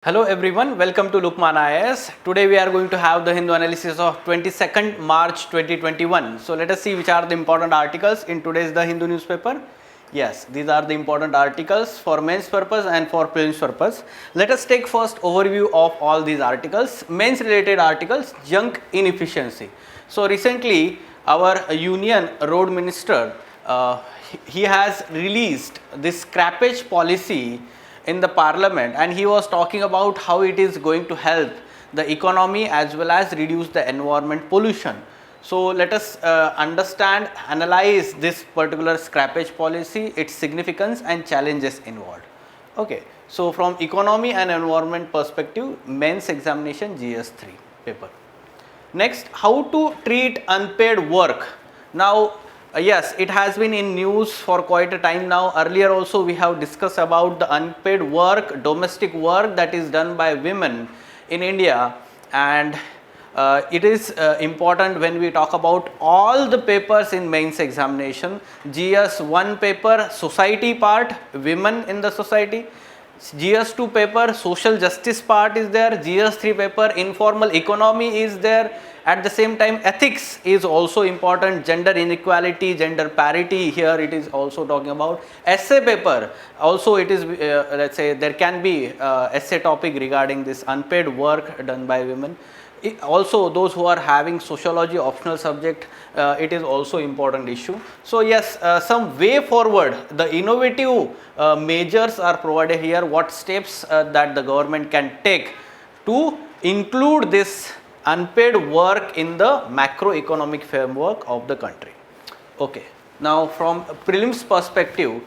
Hello everyone, welcome to Lukman IAS. Today we are going to have the Hindu analysis of 22nd March 2021. So let us see which are the important articles in today's The Hindu newspaper. Yes, these are the important articles for mains purpose and for prelims purpose. Let us take first overview of all these articles. Mains related articles, junk inefficiency. So recently our Union Road Minister, he has released this scrappage policy in the parliament, and he was talking about how it is going to help the economy as well as reduce the environment pollution. So let us understand, analyze this particular scrappage policy, its significance and challenges involved. Okay, so from economy and environment perspective, mains examination GS3 paper. Next, how to treat unpaid work. Now, yes, it has been in news for quite a time now. Earlier also we have discussed about the unpaid work, domestic work that is done by women in India, and it is important when we talk about all the papers in mains examination. GS1 paper, society part, women in the society. GS2 paper, social justice part is there. GS3 paper, informal economy is there. At the same time, ethics is also important. Gender inequality, gender parity, here it is also talking about. Essay paper, also it is, let's say there can be essay topic regarding this unpaid work done by women. Also those who are having sociology optional subject, it is also important issue. So yes, some way forward, the innovative measures are provided here, what steps that the government can take to include this unpaid work in the macroeconomic framework of the country. Okay, now from prelims perspective,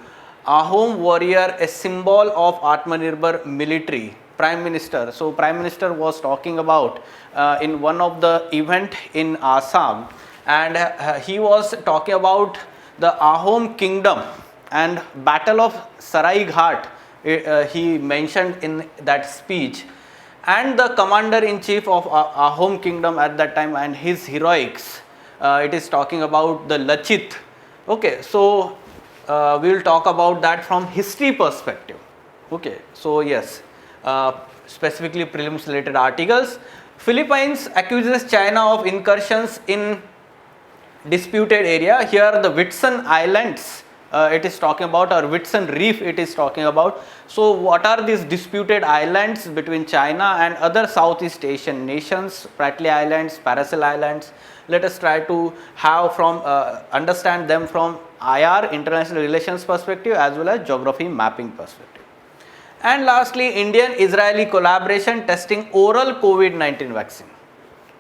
Ahom warrior, a symbol of Atmanirbhar military. Prime Minister. So Prime Minister was talking about in one of the event in Assam, and he was talking about the Ahom kingdom and Battle of Sarai Ghat. He mentioned in that speech, and the commander-in-chief of Ahom kingdom at that time and his heroics. It is talking about the Lachit. Okay, so we will talk about that from history perspective. Okay, so yes. Specifically prelims related articles. Philippines accuses China of incursions in disputed area. Here the Whitsun Islands it is talking about, or Whitsun Reef it is talking about. So what are these disputed islands between China and other Southeast Asian nations, Spratly Islands, Paracel Islands? Let us try to have from understand them from IR, international relations perspective, as well as geography mapping perspective. And lastly, Indian-Israeli collaboration testing oral COVID-19 vaccine.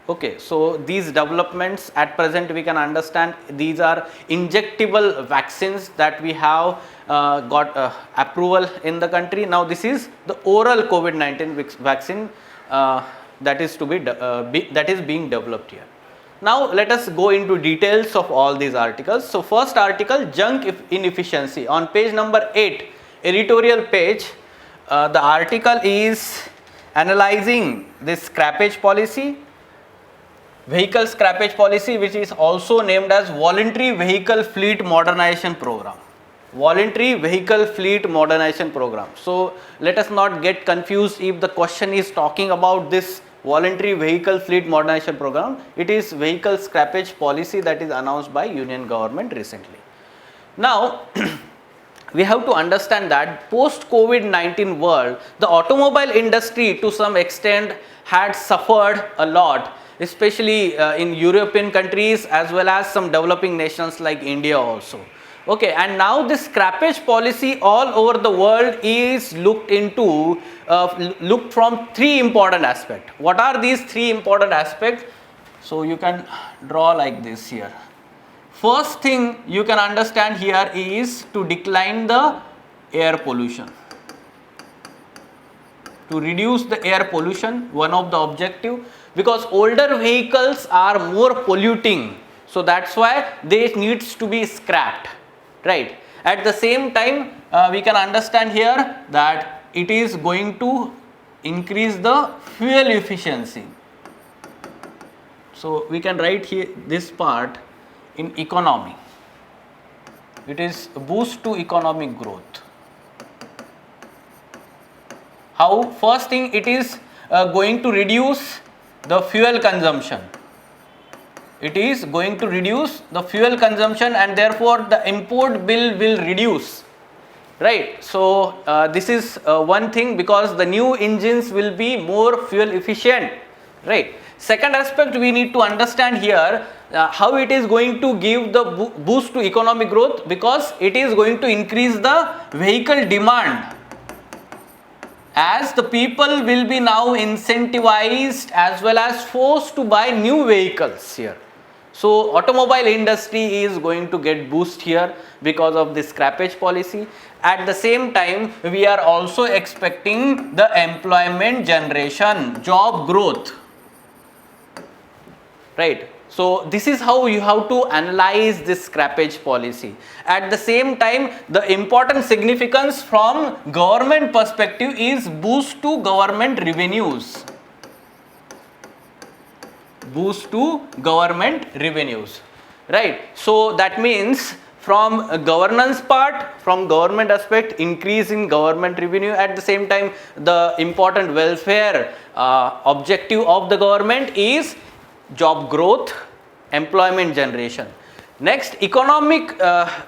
Okay, so these developments at present we can understand, these are injectable vaccines that we have got approval in the country. Now this is the oral COVID-19 vaccine that is to be that is being developed here. Now let us go into details of all these articles. So first article, junk inefficiency, on page number 8, editorial page. The article is analyzing this scrappage policy, vehicle scrappage policy, which is also named as voluntary vehicle fleet modernization program. Voluntary vehicle fleet modernization program. So let us not get confused if the question is talking about this voluntary vehicle fleet modernization program. It is vehicle scrappage policy that is announced by Union government recently. Now we have to understand that post COVID-19 world, the automobile industry to some extent had suffered a lot, especially in European countries as well as some developing nations like India also. Okay, and now this scrappage policy all over the world is looked into, looked from three important aspects. What are these three important aspects? So you can draw like this here. First thing you can understand here is to decline the air pollution. To reduce the air pollution, one of the objective, because older vehicles are more polluting. So that's why they needs to be scrapped, right? At the same time, we can understand here that it is going to increase the fuel efficiency. So we can write here this part in economy. It is a boost to economic growth. How? First thing, it is going to reduce the fuel consumption. It is going to reduce the fuel consumption, and therefore the import bill will reduce, right? So this is one thing, because the new engines will be more fuel efficient, right? Second aspect we need to understand here, how it is going to give the boost to economic growth, because it is going to increase the vehicle demand, as the people will be now incentivized as well as forced to buy new vehicles here. So automobile industry is going to get boost here because of this scrappage policy. At the same time, we are also expecting the employment generation, job growth, right? So this is how you have to analyze this scrappage policy. At the same time, the important significance from government perspective is boost to government revenues. Boost to government revenues, right? So that means from a governance part, from government aspect, increase in government revenue. At the same time, the important welfare objective of the government is job growth, employment generation. Next, economic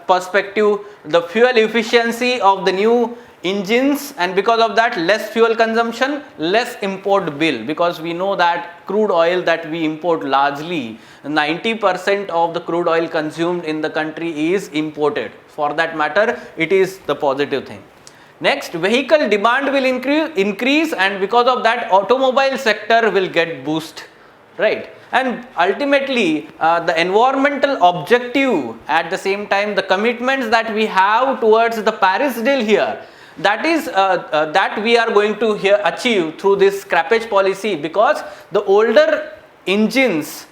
perspective, the fuel efficiency of the new engines, and because of that less fuel consumption, less import bill, because we know that crude oil that we import, largely 90% of the crude oil consumed in the country is imported. For that matter, it is the positive thing. Next, vehicle demand will increase, and because of that automobile sector will get boost, right? And ultimately the environmental objective, at the same time the commitments that we have towards the Paris deal here, that is that we are going to here achieve through this scrappage policy, because the older engines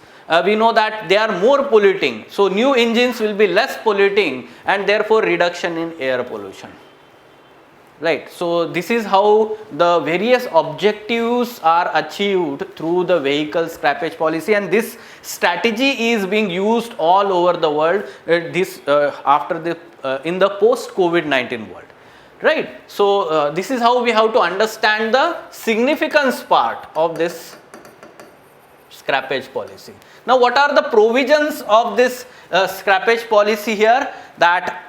we know that they are more polluting, so new engines will be less polluting, and therefore reduction in air pollution, right? So this is how the various objectives are achieved through the vehicle scrappage policy, and this strategy is being used all over the world after the in the post COVID-19 world, right? So this is how we have to understand the significance part of this scrappage policy. Now what are the provisions of this scrappage policy here? That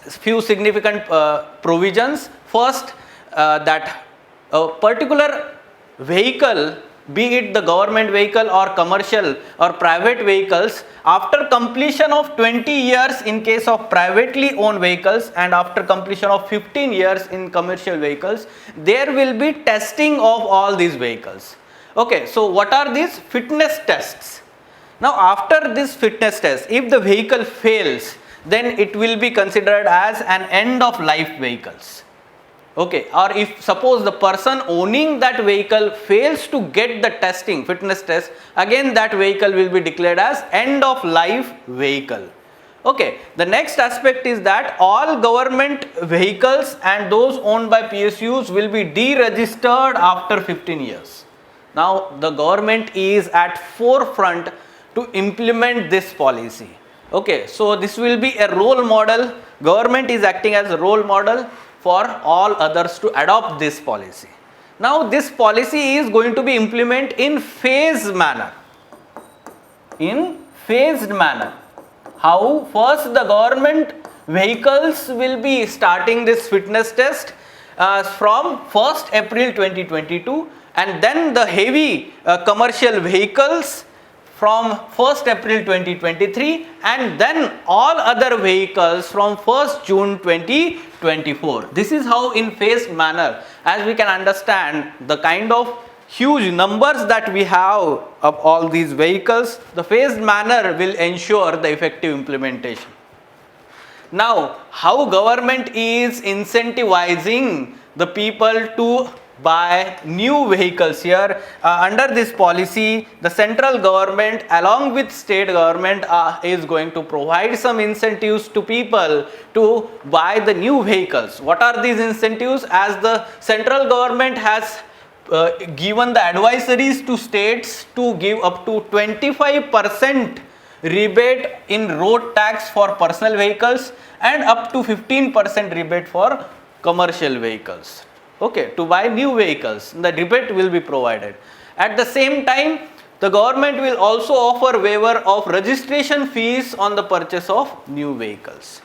few significant provisions. First, that a particular vehicle, be it the government vehicle or commercial or private vehicles, after completion of 20 years in case of privately owned vehicles, and after completion of 15 years in commercial vehicles, there will be testing of all these vehicles. Okay, so what are these fitness tests? Now after this fitness test, if the vehicle fails, then it will be considered as an end of life vehicles. Okay, or if suppose the person owning that vehicle fails to get the testing, fitness test, again that vehicle will be declared as end of life vehicle. Okay, the next aspect is that all government vehicles and those owned by PSUs will be deregistered after 15 years. Now the government is at forefront to implement this policy. Okay, so this will be a role model. Government is acting as a role model for all others to adopt this policy. Now this policy is going to be implemented in phased manner. In phased manner. How? First, the government vehicles will be starting this fitness test from 1st April 2022, and then the heavy commercial vehicles from 1st April 2023, and then all other vehicles from 1st June 2024. This is how in phased manner, as we can understand the kind of huge numbers that we have of all these vehicles, the phased manner will ensure the effective implementation. Now, how government is incentivizing the people to buy new vehicles here? Under this policy, the central government along with state government is going to provide some incentives to people to buy the new vehicles. What are these incentives? As the central government has given the advisories to states to give up to 25% rebate in road tax for personal vehicles and up to 15% rebate for commercial vehicles. okay, to buy new vehicles. The rebate will be provided. At the same time, the government will also offer waiver of registration fees on the purchase of new vehicles.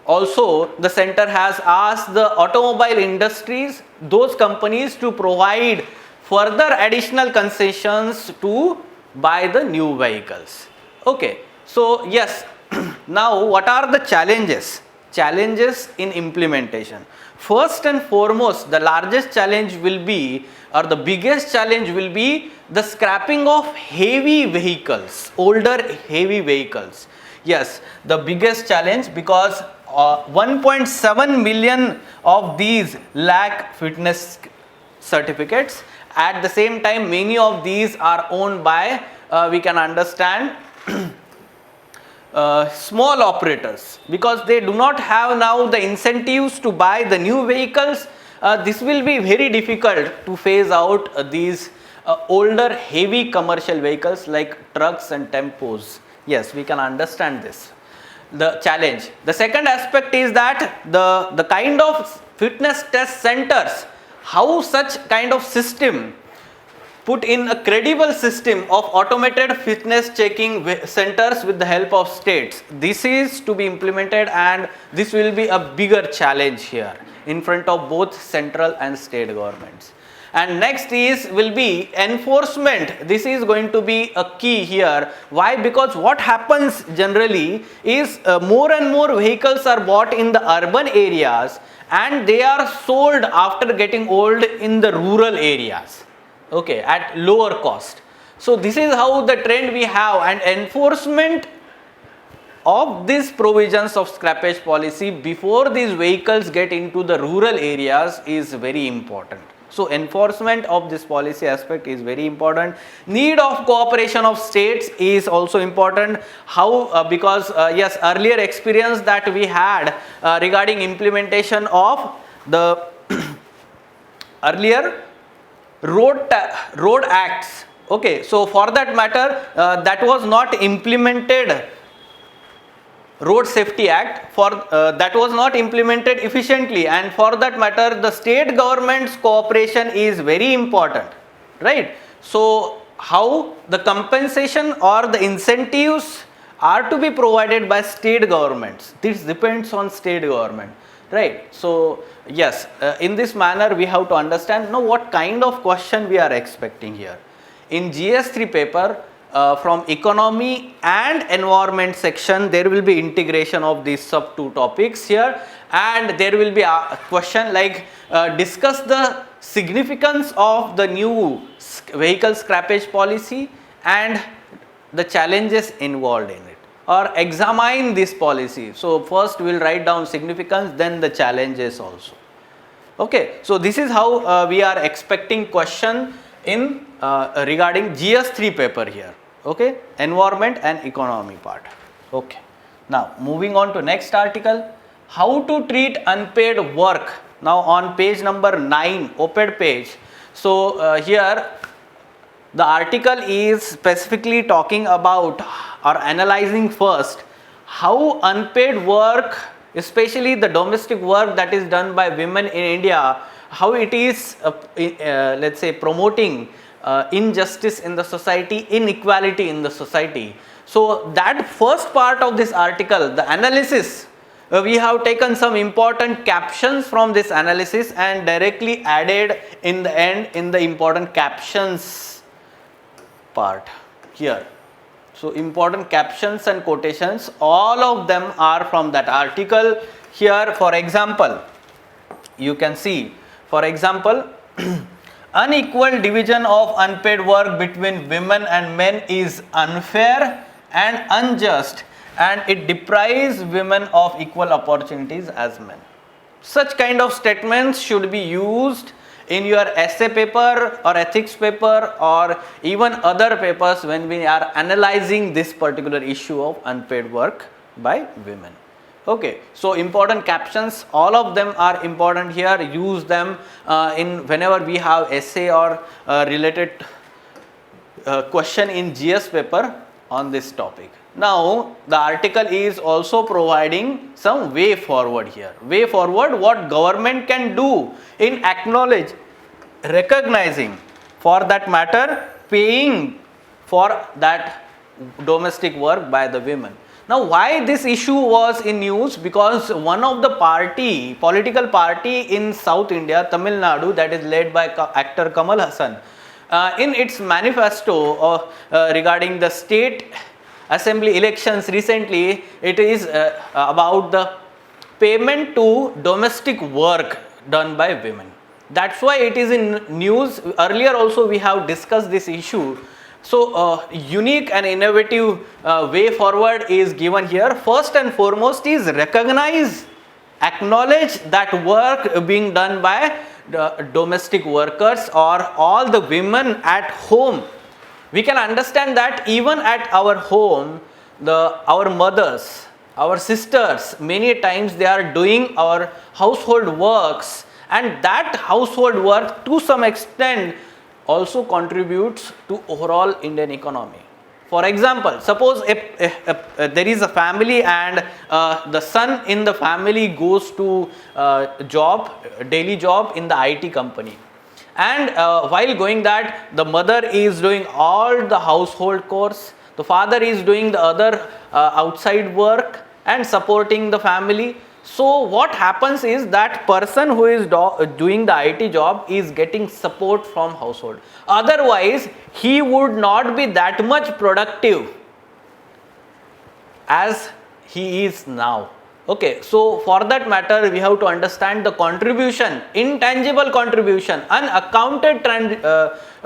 Also, the center has asked the automobile industries, those companies, to provide further additional concessions to buy the new vehicles. Okay, so yes, now what are the challenges? Challenges in implementation. First and foremost, the largest challenge will be, or the biggest challenge will be, the scrapping of heavy vehicles, older heavy vehicles. Yes, the biggest challenge, because 1.7 million of these lack fitness certificates. At the same time, many of these are owned by, we can understand, small operators, because they do not have now the incentives to buy the new vehicles. This will be very difficult to phase out these older heavy commercial vehicles like trucks and tempos. Yes, we can understand this, the challenge. The second aspect is that the kind of fitness test centers, how such kind of system, put in a credible system of automated fitness checking centers with the help of states. This is to be implemented, and this will be a bigger challenge here in front of both central and state governments. And next will be enforcement. This is going to be a key here. Why? Because what happens generally is more and more vehicles are bought in the urban areas, and they are sold after getting old in the rural areas, okay, at lower cost. So this is how the trend we have, and enforcement of these provisions of scrappage policy before these vehicles get into the rural areas is very important. So enforcement of this policy aspect is very important. Need of cooperation of states is also important. How? Because yes, earlier experience that we had regarding implementation of the earlier road acts. Okay, so for that matter, that was not implemented. Road Safety Act, for that was not implemented efficiently, and for that matter the state government's cooperation is very important, right? So how the compensation or the incentives are to be provided by state governments, this depends on state government, right? So yes, in this manner we have to understand now what kind of question we are expecting here. In GS3 paper, from economy and environment section, there will be integration of these sub two topics here, and there will be a question like discuss the significance of the new vehicle scrappage policy and the challenges involved in it, or examine this policy. So first we will write down significance, then the challenges also. Okay, so this is how we are expecting question in regarding GS3 paper here. Okay, environment and economy part. Okay, now moving on to next article, how to treat unpaid work. Now on page number 9, OPED page. So here the article is specifically talking about or analyzing first how unpaid work, especially the domestic work that is done by women in India, how it is let's say promoting injustice in the society, inequality in the society. So that first part of this article, the analysis, we have taken some important captions from this analysis and directly added in the end in the important captions part here. So important captions and quotations, all of them are from that article. Here for example, you can see, for example, unequal division of unpaid work between women and men is unfair and unjust, and it deprives women of equal opportunities as men. Such kind of statements should be used in your essay paper or ethics paper or even other papers when we are analyzing this particular issue of unpaid work by women. Okay, so important captions, all of them are important here. Use them in whenever we have essay or related question in GS paper on this topic. Now the article is also providing some way forward here. Way forward, what government can do in acknowledge, recognizing, for that matter, paying for that domestic work by the women. Now why this issue was in news? Because one of the political party in South India, Tamil Nadu, that is led by actor Kamal Hassan, in its manifesto regarding the state assembly elections recently, it is about the payment to domestic work done by women. That's why it is in news. Earlier also we have discussed this issue. So unique and innovative way forward is given here. First and foremost is recognize, acknowledge that work being done by the domestic workers or all the women at home. We can understand that even at our home, our mothers, our sisters, many times they are doing our household works, and that household work to some extent also contributes to overall Indian economy. For example, suppose there is a family and the son in the family goes to daily job in the IT company. And while going that, the mother is doing all the household chores, the father is doing the other outside work and supporting the family. So what happens is that person who is doing the IT job is getting support from household. Otherwise, he would not be that much productive as he is now. Okay, so for that matter, we have to understand the contribution, intangible contribution, unaccounted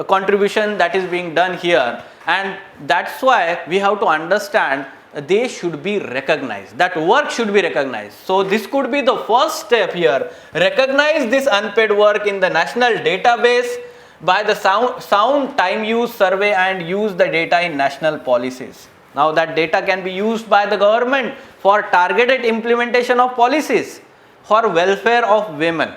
contribution that is being done here, and that's why we have to understand they should be recognized, that work should be recognized. So this could be the first step here. Recognize this unpaid work in the national database by the sound time use survey and use the data in national policies. Now that data can be used by the government for targeted implementation of policies for welfare of women.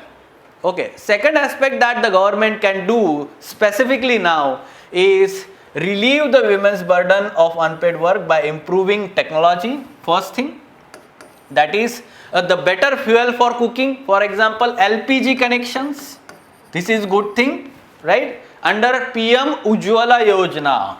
Okay, second aspect that the government can do specifically now is relieve the women's burden of unpaid work by improving technology. First thing, that is the better fuel for cooking, for example LPG connections. This is good thing, right? Under PM Ujjwala Yojana,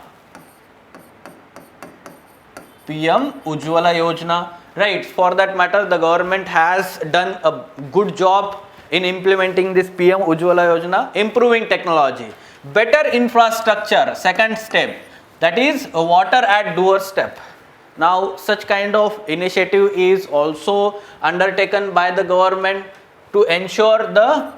right? For that matter, the government has done a good job in implementing this PM Ujjwala Yojana. Improving technology, better infrastructure, second step, that is water at doorstep. Now such kind of initiative is also undertaken by the government to ensure the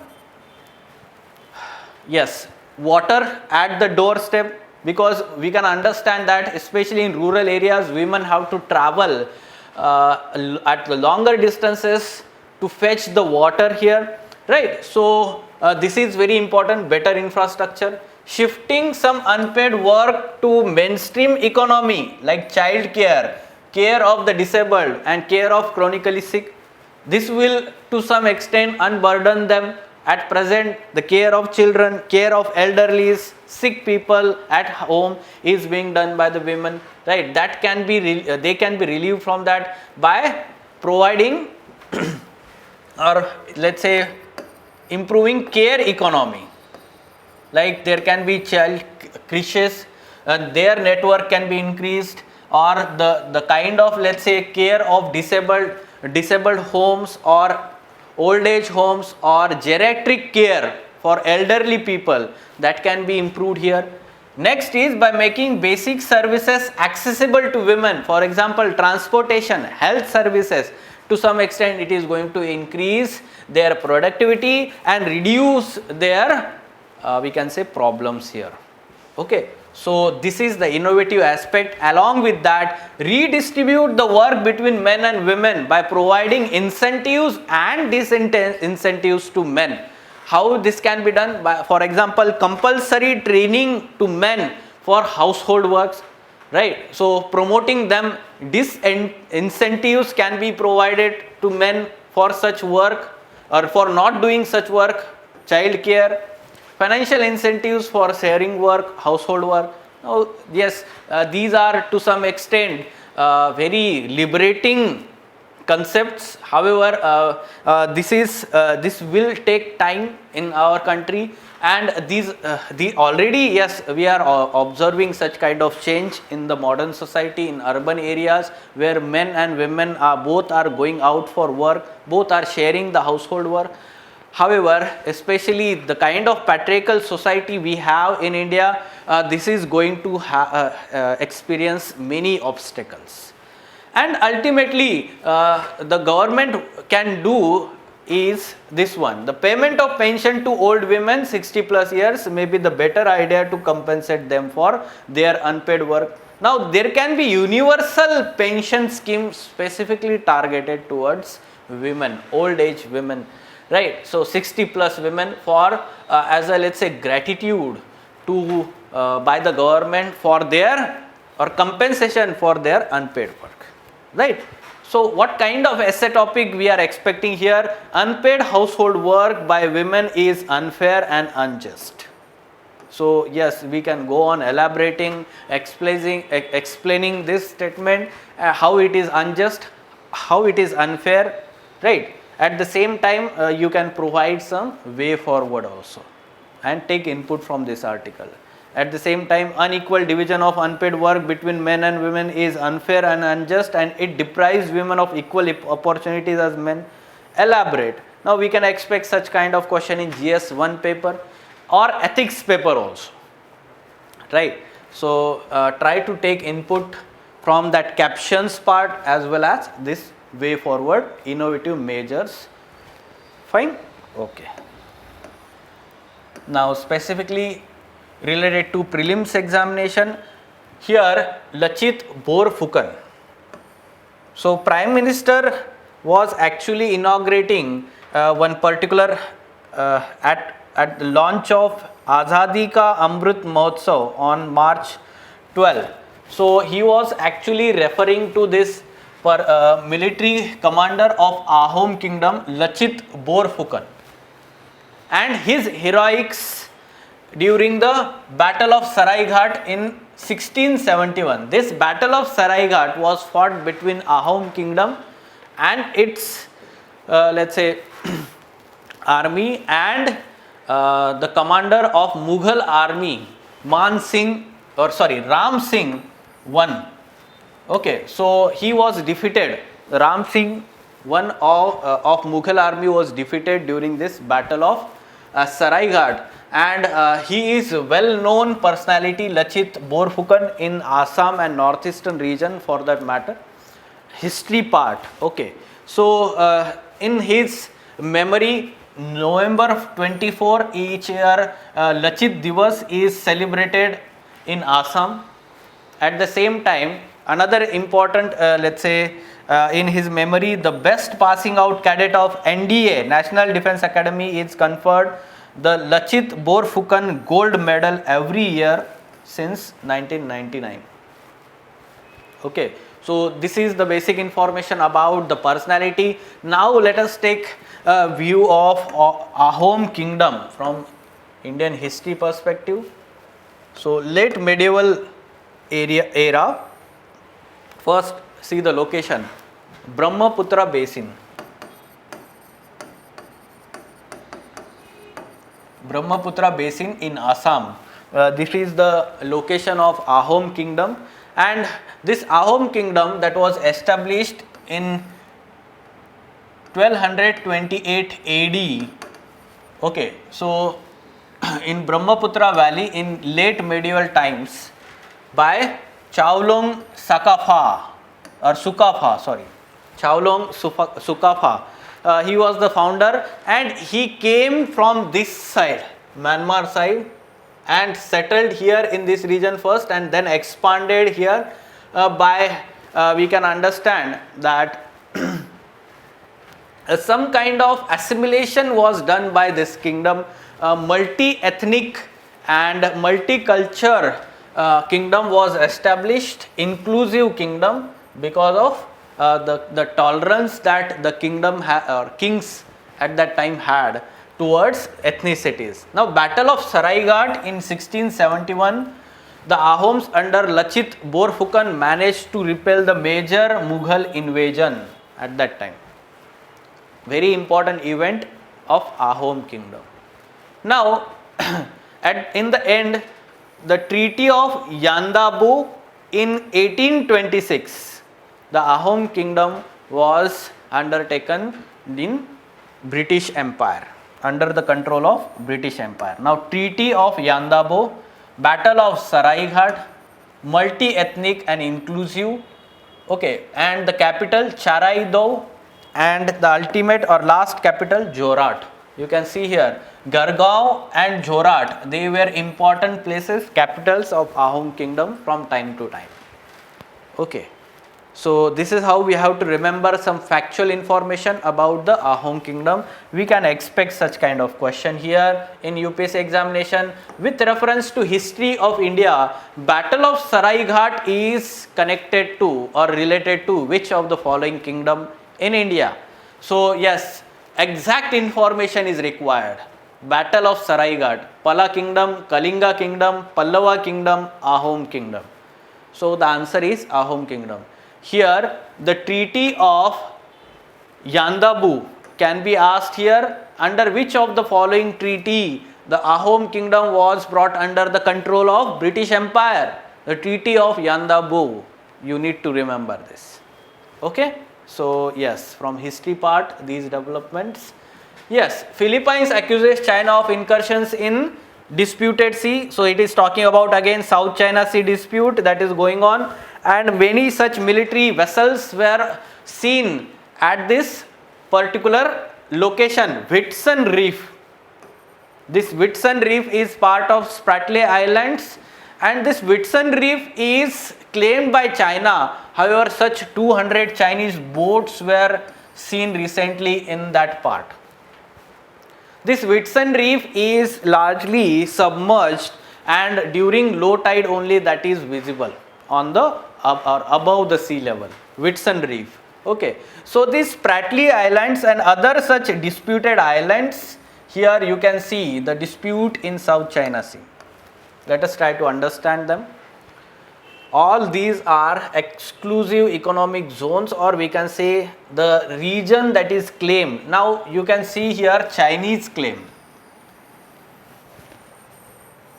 water at the doorstep, because we can understand that especially in rural areas women have to travel at longer distances to fetch the water here, right? So this is very important. Better infrastructure, shifting some unpaid work to mainstream economy like child care, care of the disabled and care of chronically sick. This will to some extent unburden them. At present, the care of children, care of elderly, sick people at home is being done by the women, right? That can be they can be relieved from that by providing or let's say improving care economy. Like there can be child creches, their network can be increased, or the kind of let's say care of disabled homes or old age homes or geriatric care for elderly people, that can be improved here. Next is by making basic services accessible to women, for example transportation, health services. To some extent it is going to increase their productivity and reduce their we can say problems here. Okay, so this is the innovative aspect. Along with that, redistribute the work between men and women by providing incentives and disincentives to men. How this can be done? By, for example, compulsory training to men for household works, right? So promoting them, disincentives can be provided to men for such work or for not doing such work, child care, financial incentives for sharing work, household work. Now, yes, these are to some extent very liberating concepts. However, this will take time in our country, and the already, yes, we are observing such kind of change in the modern society in urban areas, where men and women are both are going out for work, both are sharing the household work. However, especially the kind of patriarchal society we have in India, this is going to experience many obstacles. And ultimately, the government can do is this one: the payment of pension to old women 60 plus years may be the better idea to compensate them for their unpaid work. Now, there can be universal pension scheme specifically targeted towards women, old age women, right? So 60 plus women for as a, let's say, gratitude to by the government for their, or compensation for their unpaid work, right? So what kind of essay topic we are expecting here? Unpaid household work by women is unfair and unjust. So yes, we can go on elaborating, explaining this statement, how it is unjust, how it is unfair, right? At the same time, you can provide some way forward also and take input from this article. At the same time, unequal division of unpaid work between men and women is unfair and unjust, and it deprives women of equal opportunities as men. Elaborate. Now we can expect such kind of question in GS 1 paper or ethics paper also, right? So try to take input from that captions part as well as this way forward innovative measures. Fine? Okay. Now specifically related to prelims examination, here Lachit Borphukan. So Prime Minister was actually inaugurating one particular at the launch of Azadi Ka Amrit Mahotsav on March 12. So he was actually referring to this military commander of Ahom kingdom, Lachit Borphukan, and his heroics during the Battle of Saraighat in 1671. This Battle of Saraighat was fought between Ahom kingdom and its let's say army and the commander of Mughal army, Ram Singh I. Okay, so he was defeated. Ram Singh I of Mughal army was defeated during this Battle of Saraighat, and he is well known personality, Lachit Borphukan, in Assam and northeastern region for that matter. History part, okay. So in his memory, November 24 each year Lachit Divas is celebrated in Assam. At the same time, another important let's say in his memory, the best passing out cadet of NDA, National Defence Academy, is conferred the Lachit Borphukan Gold Medal every year since 1999. Okay, so this is the basic information about the personality. Now let us take a view of Ahom kingdom from Indian history perspective. So late medieval era, first see the location, Brahmaputra basin. Brahmaputra basin in Assam. This is the location of Ahom kingdom, and this Ahom kingdom that was established in 1228 AD. Okay, so in Brahmaputra valley in late medieval times by Chowlong Sakafa or Sukafa, sorry, Chowlong Sukafa. He was the founder, and he came from this side, Myanmar side, and settled here in this region first, and then expanded here. We can understand that some kind of assimilation was done by this kingdom. Multi-ethnic and multicultural kingdom was established, inclusive kingdom, because of the tolerance that the kingdom or kings at that time had towards ethnicities. Now, Battle of Saraighat in 1671 The Ahoms under Lachit Borphukan managed to repel the major Mughal invasion at that time. Very important event of Ahom kingdom. Now, in the end, the Treaty of Yandabu in 1826, the Ahom kingdom was undertaken in British Empire, under the control of British Empire. Now, Treaty of Yandabu, Battle of Saraighat, multi-ethnic and inclusive, okay, and the capital Charaidau, and the ultimate or last capital Jorat. You can see here Gargaon and Jorat, they were important places, capitals of Ahom kingdom from time to time. Okay, so this is how we have to remember some factual information about the Ahom kingdom. We can expect such kind of question here in UPSC examination with reference to history of India. Battle of Saraighat is connected to or related to which of the following kingdom in India? So yes, exact information is required. Battle of Saraighat, Pala kingdom, Kalinga kingdom, Pallava kingdom, Ahom kingdom. So the answer is Ahom kingdom. Here the Treaty of Yandabu can be asked here, under which of the following treaty the Ahom kingdom was brought under the control of British Empire? The Treaty of Yandabu. You need to remember this. Okay. So yes, from history part, these developments. Yes, Philippines accuses China of incursions in disputed sea. So it is talking about again South China Sea dispute that is going on, and many such military vessels were seen at this particular location, Whitsun Reef. This Whitsun Reef is part of Spratly Islands, and this Whitsun Reef is claimed by China. However, such 200 Chinese boats were seen recently in that part. This Whitsun Reef is largely submerged, and during low tide only that is visible on the or above the sea level. Whitsun Reef. Okay. So these Spratly Islands and other such disputed islands, here you can see the dispute in South China Sea. Let us try to understand them. All these are exclusive economic zones, or we can say the region that is claimed. Now you can see here Chinese claim.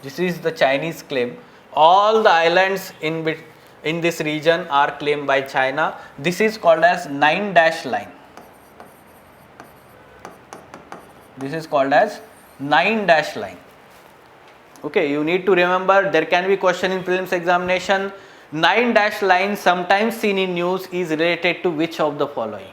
This is the Chinese claim. All the islands in this region are claimed by China. This is called as 9-dash line. This is called as 9-dash line. Okay, you need to remember, there can be question in prelims examination. 9-dash line sometimes seen in news is related to which of the following?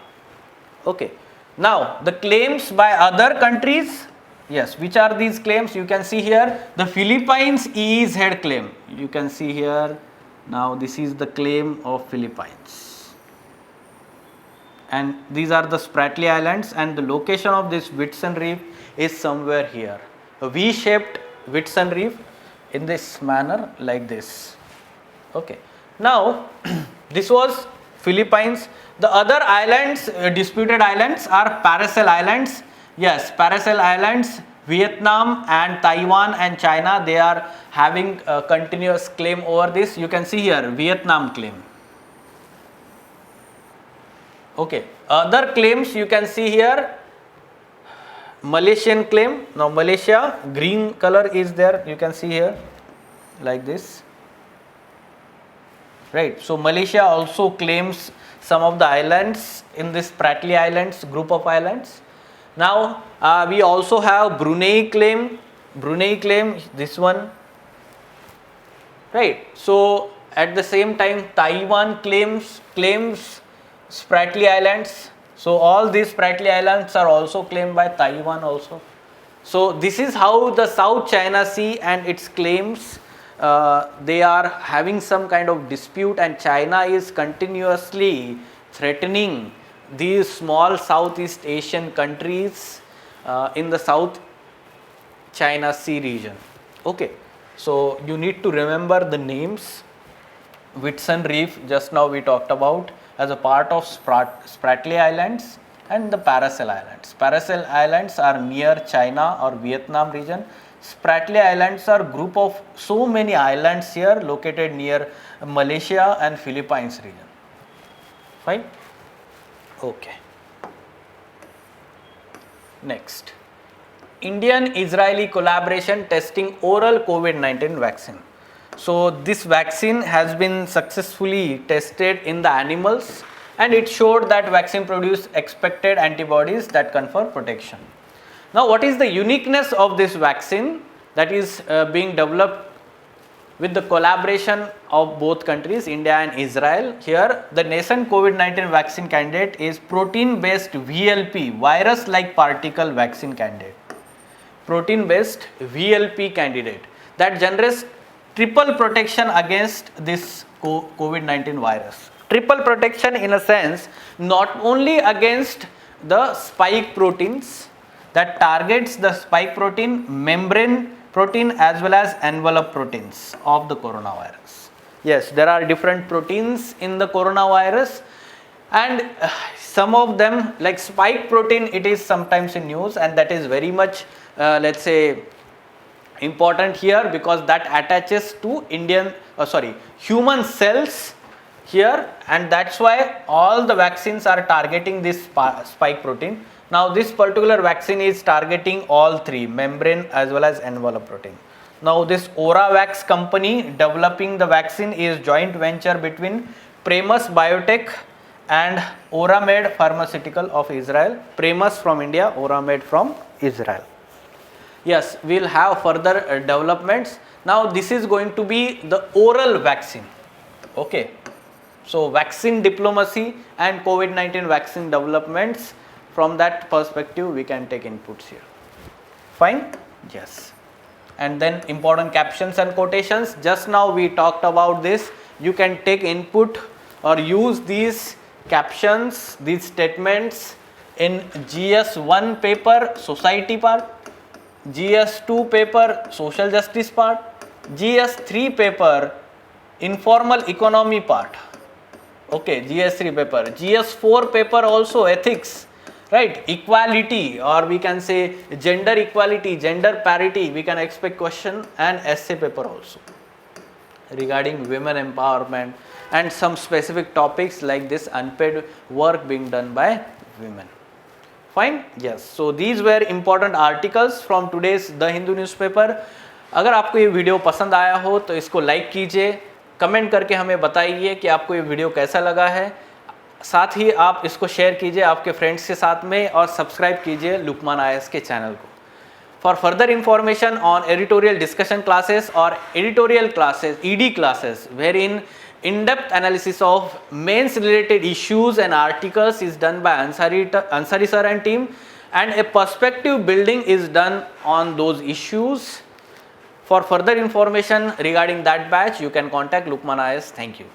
Okay. Now the claims by other countries. Yes, which are these claims? You can see here the Philippines EEZ claim. You can see here. Now this is the claim of Philippines, and these are the Spratly Islands, and the location of this Whitsun Reef is somewhere here. A V-shaped Whitsun Reef in this manner, like this. Okay. Now this was Philippines. The other islands, disputed islands, are Paracel Islands. Yes, Paracel Islands, Vietnam and Taiwan and China, they are having a continuous claim over this. You can see here Vietnam claim. Okay. Other claims you can see here, Malaysian claim. Now Malaysia, green color is there, you can see here like this, right. So Malaysia also claims some of the islands in this Spratly Islands group of islands. Now we also have Brunei claim, this one, right. So at the same time Taiwan claims Spratly Islands. So all these Spratly Islands are also claimed by Taiwan also. So this is how the South China Sea and its claims, they are having some kind of dispute, and China is continuously threatening these small Southeast Asian countries in the South China Sea region. Okay, so you need to remember the names. Whitsun Reef, just now we talked about, as a part of Spratly Islands, and the Paracel Islands. Paracel Islands are near China or Vietnam region. Spratly Islands are group of so many islands here located near Malaysia and Philippines region. Fine. Okay. Next, Indian-Israeli collaboration testing oral COVID-19 vaccine. So this vaccine has been successfully tested in the animals, and it showed that vaccine produced expected antibodies that confer protection. Now, what is the uniqueness of this vaccine that is being developed with the collaboration of both countries, India and Israel? Here, the nascent COVID-19 vaccine candidate is protein-based VLP, virus-like particle vaccine candidate. Protein-based VLP candidate that generates triple protection against this COVID-19 virus. Triple protection in a sense, not only against the spike proteins that targets the spike protein, membrane protein as well as envelope proteins of the coronavirus. Yes, there are different proteins in the coronavirus, and some of them like spike protein, it is sometimes in news, and that is very much let's say important here because that attaches to human cells here, and that's why all the vaccines are targeting this spike protein. Now this particular vaccine is targeting all three, membrane as well as envelope protein. Now this Oravax company developing the vaccine is joint venture between Premas Biotech and Oramed Pharmaceutical of Israel. Premas from India, Oramed from Israel. Yes, we'll have further developments. Now this is going to be the oral vaccine. Okay. So vaccine diplomacy and COVID-19 vaccine developments, from that perspective we can take inputs here. Fine? Yes. And then important captions and quotations. Just now we talked about this. You can take input or use these captions, these statements in GS1 paper, society part, GS2 paper, social justice part, GS3 paper, informal economy part. Okay, GS3 paper, GS4 paper also ethics, right? Equality, or we can say gender equality, gender parity, we can expect question, and essay paper also regarding women empowerment and some specific topics like this unpaid work being done by women. Fine? Yes. So these were important articles from today's The Hindu newspaper. अगर आपको ये video पसंद आया हो तो इसको like कीजिए, comment करके हमें बताइए कि आपको ये वीडियो कैसा लगा है. साथ ही आप इसको शेयर कीजिए आपके फ्रेंड्स के साथ में और सब्सक्राइब कीजिए लुकमान IAS के चैनल को. For further information on editorial discussion classes or editorial classes, ED classes, wherein in-depth analysis of mains related issues and articles is done by Ansari sir and team, and a perspective building is done on those issues. For further information regarding that batch, you can contact Lukman IAS. Thank you.